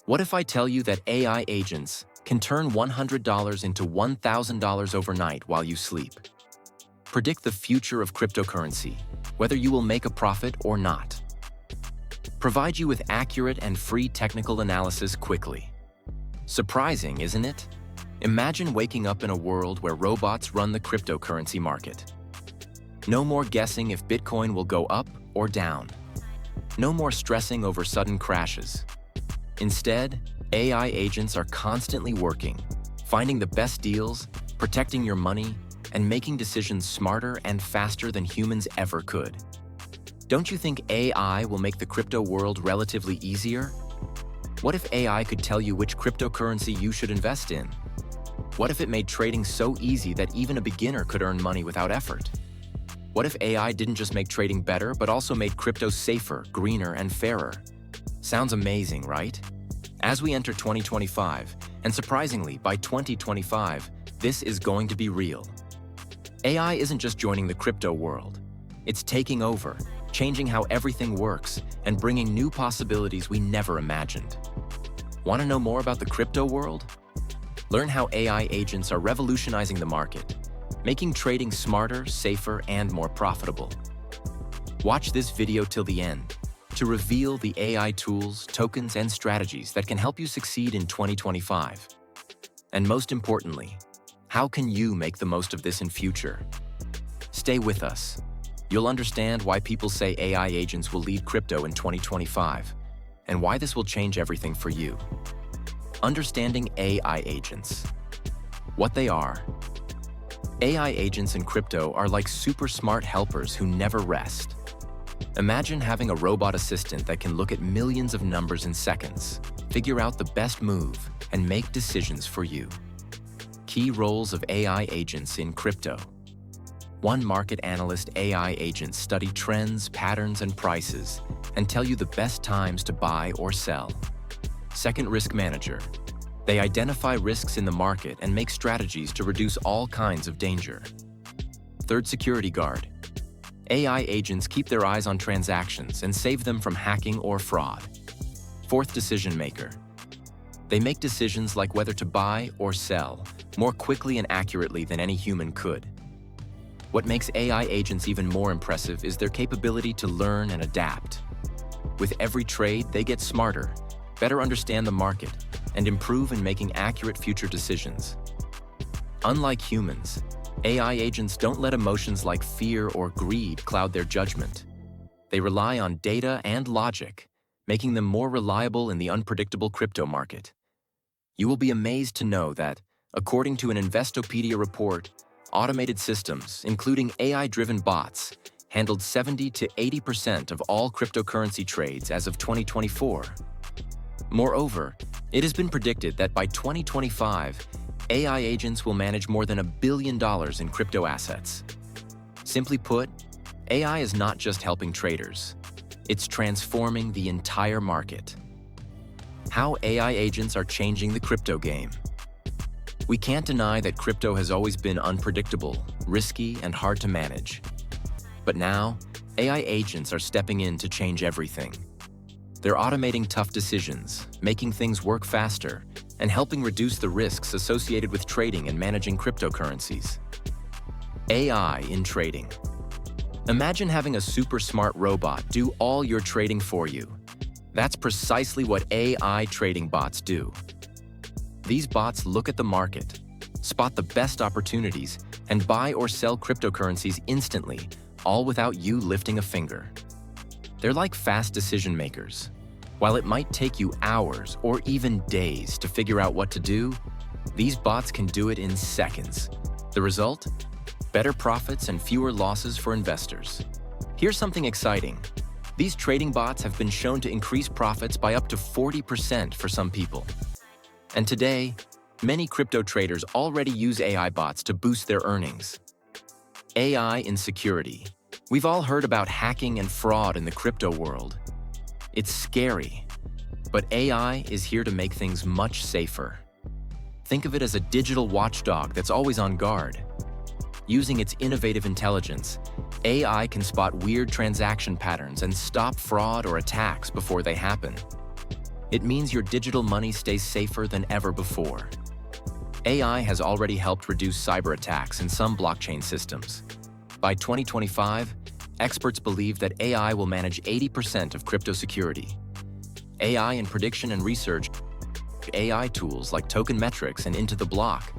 What if I tell you that AI agents can turn $100 into $1,000 overnight while you sleep? Predict the future of cryptocurrency, whether you will make a profit or not. Provide you with accurate and free technical analysis quickly. Surprising, isn't it? Imagine waking up in a world where robots run the cryptocurrency market. No more guessing if Bitcoin will go up or down. No more stressing over sudden crashes. Instead, AI agents are constantly working, finding the best deals, protecting your money, and making decisions smarter and faster than humans ever could. Don't you think AI will make the crypto world relatively easier? What if AI could tell you which cryptocurrency you should invest in? What if it made trading so easy that even a beginner could earn money without effort? What if AI didn't just make trading better, but also made crypto safer, greener, and fairer? Sounds amazing, right? As we enter 2025, and surprisingly, by 2025, this is going to be real. AI isn't just joining the crypto world. It's taking over, changing how everything works, and bringing new possibilities we never imagined. Want to know more about the crypto world? Learn how AI agents are revolutionizing the market, making trading smarter, safer, and more profitable. Watch this video till the end to reveal the AI tools, tokens, and strategies that can help you succeed in 2025. And most importantly, how can you make the most of this in future? Stay with us. You'll understand why people say AI agents will lead crypto in 2025, and why this will change everything for you. Understanding AI agents. What they are. AI agents in crypto are like super smart helpers who never rest. Imagine having a robot assistant that can look at millions of numbers in seconds, figure out the best move, and make decisions for you. Key roles of AI agents in crypto. 1 market analyst AI agents study trends, patterns, and prices, and tell you the best times to buy or sell. 2nd risk manager. They identify risks in the market and make strategies to reduce all kinds of danger. 3rd security guard. AI agents keep their eyes on transactions and save them from hacking or fraud. 4th decision maker. They make decisions like whether to buy or sell more quickly and accurately than any human could. What makes AI agents even more impressive is their capability to learn and adapt. With every trade, they get smarter, better understand the market, and improve in making accurate future decisions. Unlike humans, AI agents don't let emotions like fear or greed cloud their judgment. They rely on data and logic, making them more reliable in the unpredictable crypto market. You will be amazed to know that, according to an Investopedia report, automated systems, including AI-driven bots, handled 70 to 80% of all cryptocurrency trades as of 2024. Moreover, it has been predicted that by 2025, AI agents will manage more than $1 billion in crypto assets. Simply put, AI is not just helping traders. It's transforming the entire market. How AI agents are changing the crypto game. We can't deny that crypto has always been unpredictable, risky, and hard to manage. But now, AI agents are stepping in to change everything. They're automating tough decisions, making things work faster, and helping reduce the risks associated with trading and managing cryptocurrencies. AI in trading. Imagine having a super smart robot do all your trading for you. That's precisely what AI trading bots do. These bots look at the market, spot the best opportunities, and buy or sell cryptocurrencies instantly, all without you lifting a finger. They're like fast decision makers. While it might take you hours or even days to figure out what to do, these bots can do it in seconds. The result? Better profits and fewer losses for investors. Here's something exciting. These trading bots have been shown to increase profits by up to 40% for some people. And today, many crypto traders already use AI bots to boost their earnings. AI in security. We've all heard about hacking and fraud in the crypto world. It's scary, but AI is here to make things much safer. Think of it as a digital watchdog that's always on guard. Using its innovative intelligence, AI can spot weird transaction patterns and stop fraud or attacks before they happen. It means your digital money stays safer than ever before. AI has already helped reduce cyber attacks in some blockchain systems. By 2025, experts believe that AI will manage 80% of crypto security. AI in prediction and research, AI tools like token metrics and Into the Block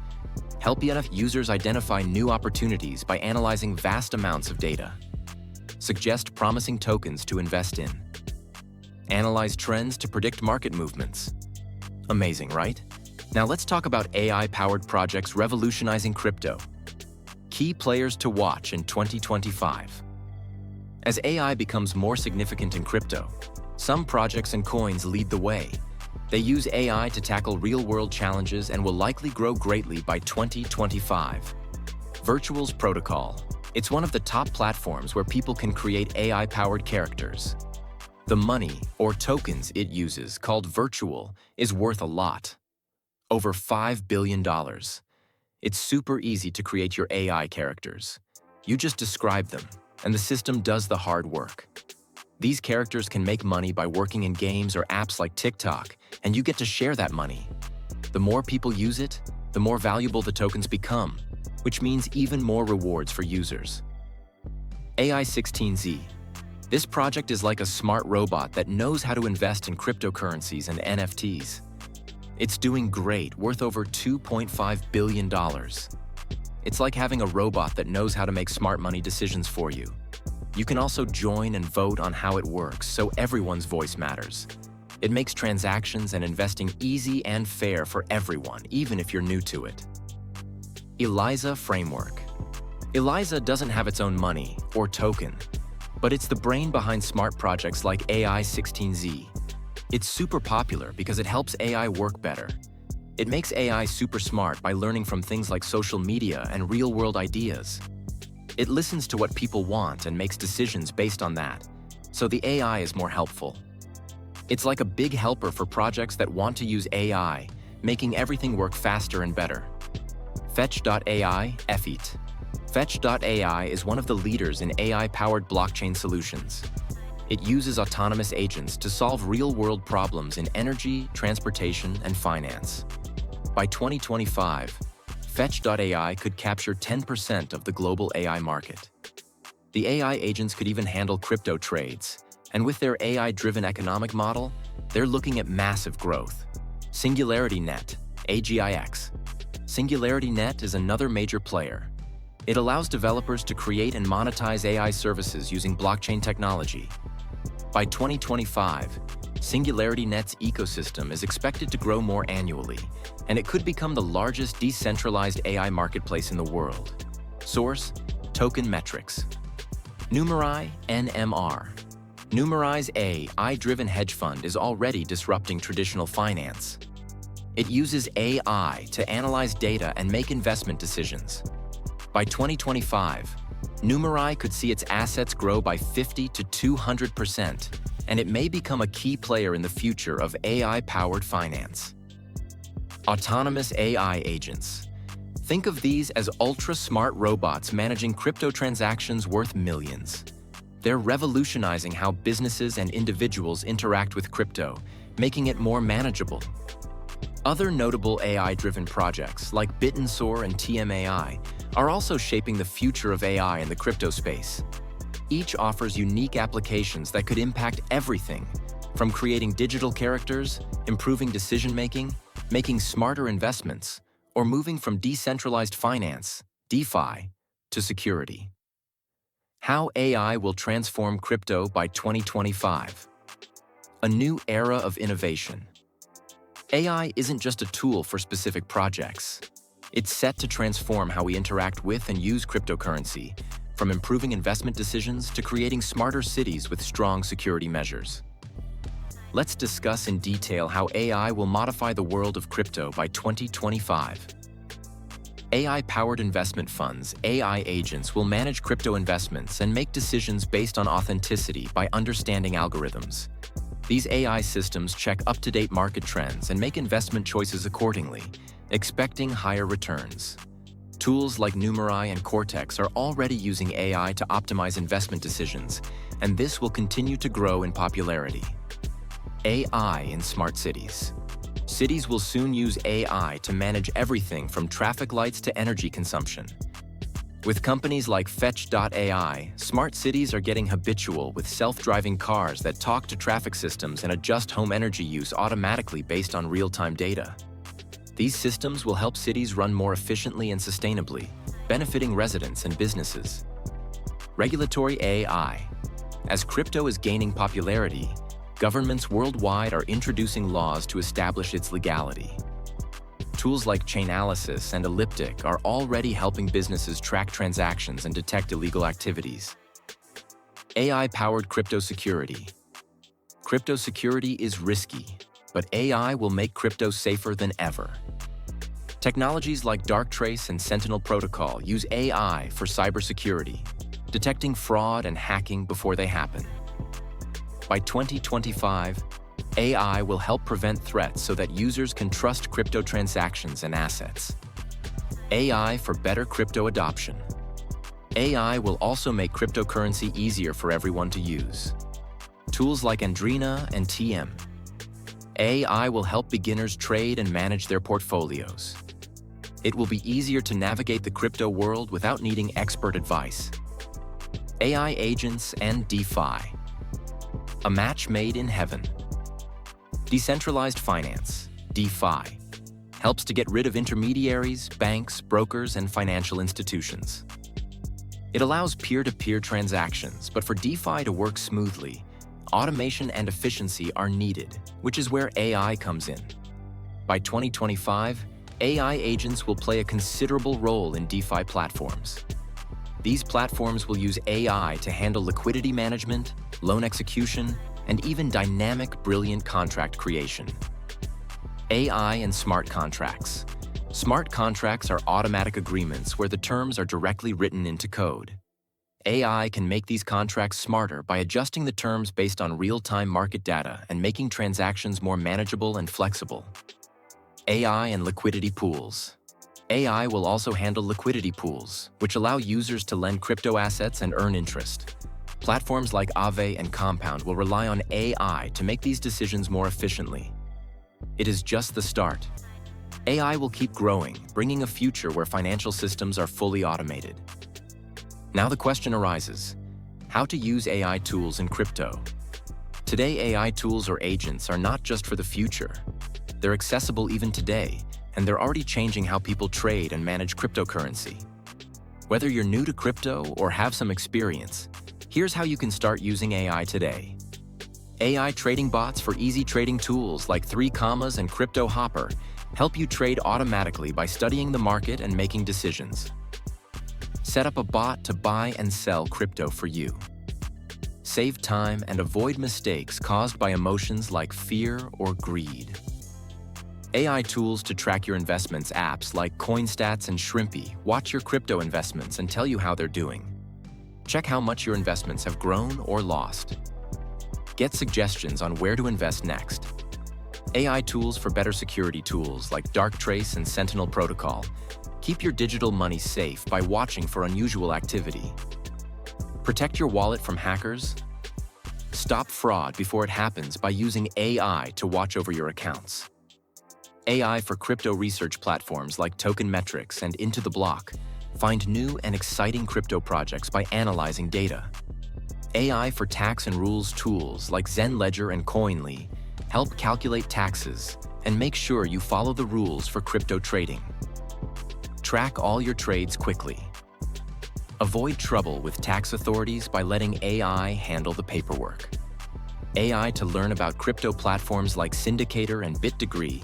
help users identify new opportunities by analyzing vast amounts of data. Suggest promising tokens to invest in. Analyze trends to predict market movements. Amazing, right? Now let's talk about AI-powered projects revolutionizing crypto. Key players to watch in 2025. As AI becomes more significant in crypto, some projects and coins lead the way. They use AI to tackle real-world challenges and will likely grow greatly by 2025. Virtual's Protocol. It's one of the top platforms where people can create AI-powered characters. The money, or tokens, it uses, called Virtual, is worth a lot. Over $5 billion. It's super easy to create your AI characters. You just describe them, and the system does the hard work. These characters can make money by working in games or apps like TikTok, and you get to share that money. The more people use it, the more valuable the tokens become, which means even more rewards for users. AI16Z. This project is like a smart robot that knows how to invest in cryptocurrencies and NFTs. It's doing great, worth over $2.5 billion. It's like having a robot that knows how to make smart money decisions for you. You can also join and vote on how it works, so everyone's voice matters. It makes transactions and investing easy and fair for everyone, even if you're new to it. ELIZA Framework. ELIZA doesn't have its own money or token, but it's the brain behind smart projects like AI16Z. It's super popular because it helps AI work better. It makes AI super smart by learning from things like social media and real-world ideas. It listens to what people want and makes decisions based on that, so the AI is more helpful. It's like a big helper for projects that want to use AI, making everything work faster and better. Fetch.ai, EFIT. Fetch.ai is one of the leaders in AI-powered blockchain solutions. It uses autonomous agents to solve real-world problems in energy, transportation, and finance. By 2025, Fetch.ai could capture 10% of the global AI market. The AI agents could even handle crypto trades, and with their AI-driven economic model, they're looking at massive growth. SingularityNET, AGIX. SingularityNET is another major player. It allows developers to create and monetize AI services using blockchain technology. By 2025, SingularityNET's ecosystem is expected to grow more annually, and it could become the largest decentralized AI marketplace in the world. Source: Token Metrics. Numerai, NMR. Numerai's AI-driven hedge fund is already disrupting traditional finance. It uses AI to analyze data and make investment decisions. By 2025, Numerai could see its assets grow by 50 to 200%, and it may become a key player in the future of AI-powered finance. Autonomous AI agents. Think of these as ultra-smart robots managing crypto transactions worth millions. They're revolutionizing how businesses and individuals interact with crypto, making it more manageable. Other notable AI-driven projects like BitAnswer and TMAI are also shaping the future of AI in the crypto space. Each offers unique applications that could impact everything, from creating digital characters, improving decision-making, making smarter investments, or moving from decentralized finance, DeFi, to security. How AI will transform crypto by 2025. A new era of innovation. AI isn't just a tool for specific projects. It's set to transform how we interact with and use cryptocurrency, from improving investment decisions to creating smarter cities with strong security measures. Let's discuss in detail how AI will modify the world of crypto by 2025. AI-powered investment funds, AI agents, will manage crypto investments and make decisions based on authenticity by understanding algorithms. These AI systems check up-to-date market trends and make investment choices accordingly, expecting higher returns. Tools like Numerai and Cortex are already using AI to optimize investment decisions, and this will continue to grow in popularity. AI in smart cities. Cities will soon use AI to manage everything from traffic lights to energy consumption. With companies like Fetch.ai, smart cities are getting habitual with self-driving cars that talk to traffic systems and adjust home energy use automatically based on real-time data. These systems will help cities run more efficiently and sustainably, benefiting residents and businesses. Regulatory AI. As crypto is gaining popularity, governments worldwide are introducing laws to establish its legality. Tools like Chainalysis and Elliptic are already helping businesses track transactions and detect illegal activities. AI-powered crypto security. Crypto security is risky, but AI will make crypto safer than ever. Technologies like Darktrace and Sentinel Protocol use AI for cybersecurity, detecting fraud and hacking before they happen. By 2025, AI will help prevent threats so that users can trust crypto transactions and assets. AI for better crypto adoption. AI will also make cryptocurrency easier for everyone to use. Tools like Andrina and TM. AI will help beginners trade and manage their portfolios. It will be easier to navigate the crypto world without needing expert advice. AI agents and DeFi. A match made in heaven. Decentralized finance, DeFi, helps to get rid of intermediaries, banks, brokers, and financial institutions. It allows peer-to-peer transactions, but for DeFi to work smoothly, automation and efficiency are needed, which is where AI comes in. By 2025, AI agents will play a considerable role in DeFi platforms. These platforms will use AI to handle liquidity management, loan execution, and even dynamic, brilliant contract creation. AI and smart contracts. Smart contracts are automatic agreements where the terms are directly written into code. AI can make these contracts smarter by adjusting the terms based on real-time market data and making transactions more manageable and flexible. AI and liquidity pools. AI will also handle liquidity pools, which allow users to lend crypto assets and earn interest. Platforms like Aave and Compound will rely on AI to make these decisions more efficiently. It is just the start. AI will keep growing, bringing a future where financial systems are fully automated. Now the question arises, how to use AI tools in crypto? Today, AI tools or agents are not just for the future. They're accessible even today, and they're already changing how people trade and manage cryptocurrency. Whether you're new to crypto or have some experience, here's how you can start using AI today. AI trading bots for easy trading tools like 3 Commas and Crypto Hopper help you trade automatically by studying the market and making decisions. Set up a bot to buy and sell crypto for you. Save time and avoid mistakes caused by emotions like fear or greed. AI tools to track your investments apps like CoinStats and Shrimpy watch your crypto investments and tell you how they're doing. Check how much your investments have grown or lost. Get suggestions on where to invest next. AI tools for better security tools like Darktrace and Sentinel Protocol. Keep your digital money safe by watching for unusual activity. Protect your wallet from hackers. Stop fraud before it happens by using AI to watch over your accounts. AI for crypto research platforms like Token Metrics and Into the Block. Find new and exciting crypto projects by analyzing data. AI for tax and rules tools like ZenLedger and Coinly help calculate taxes and make sure you follow the rules for crypto trading. Track all your trades quickly. Avoid trouble with tax authorities by letting AI handle the paperwork. AI to learn about crypto platforms like Syndicator and BitDegree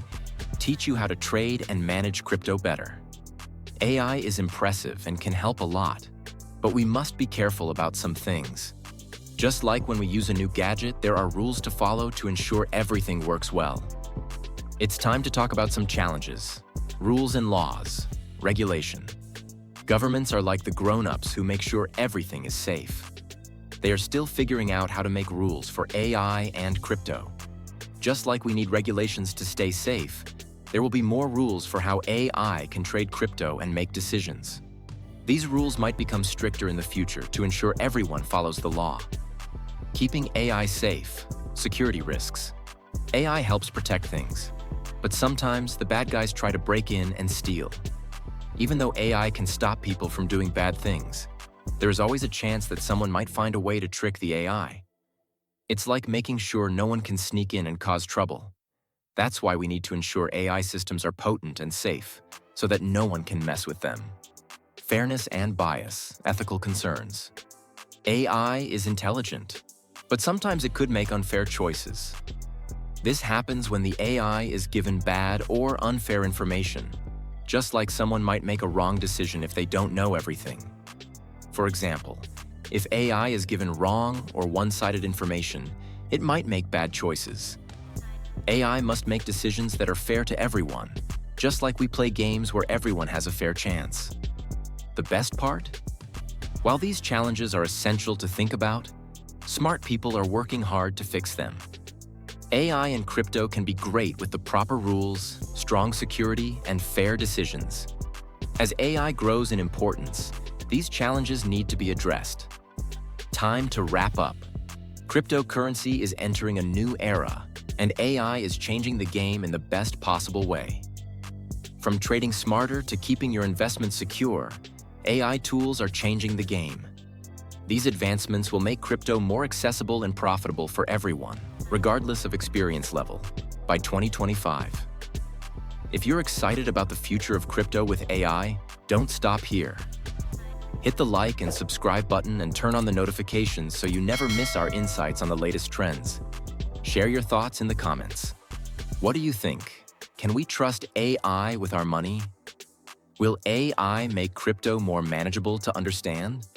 teach you how to trade and manage crypto better. AI is impressive and can help a lot, but we must be careful about some things. Just like when we use a new gadget, there are rules to follow to ensure everything works well. It's time to talk about some challenges. Rules and laws. Regulation. Governments are like the grown-ups who make sure everything is safe. They are still figuring out how to make rules for AI and crypto. Just like we need regulations to stay safe, there will be more rules for how AI can trade crypto and make decisions. These rules might become stricter in the future to ensure everyone follows the law. Keeping AI safe. Security risks. AI helps protect things, but sometimes the bad guys try to break in and steal. Even though AI can stop people from doing bad things, there is always a chance that someone might find a way to trick the AI. It's like making sure no one can sneak in and cause trouble. That's why we need to ensure AI systems are potent and safe, so that no one can mess with them. Fairness and bias, ethical concerns. AI is intelligent, but sometimes it could make unfair choices. This happens when the AI is given bad or unfair information, just like someone might make a wrong decision if they don't know everything. For example, if AI is given wrong or one-sided information, it might make bad choices. AI must make decisions that are fair to everyone, just like we play games where everyone has a fair chance. The best part? While these challenges are essential to think about, smart people are working hard to fix them. AI and crypto can be great with the proper rules, strong security, and fair decisions. As AI grows in importance, these challenges need to be addressed. Time to wrap up. Cryptocurrency is entering a new era, and AI is changing the game in the best possible way. From trading smarter to keeping your investments secure, AI tools are changing the game. These advancements will make crypto more accessible and profitable for everyone, regardless of experience level, by 2025. If you're excited about the future of crypto with AI, don't stop here. Hit the like and subscribe button and turn on the notifications so you never miss our insights on the latest trends. Share your thoughts in the comments. What do you think? Can we trust AI with our money? Will AI make crypto more manageable to understand?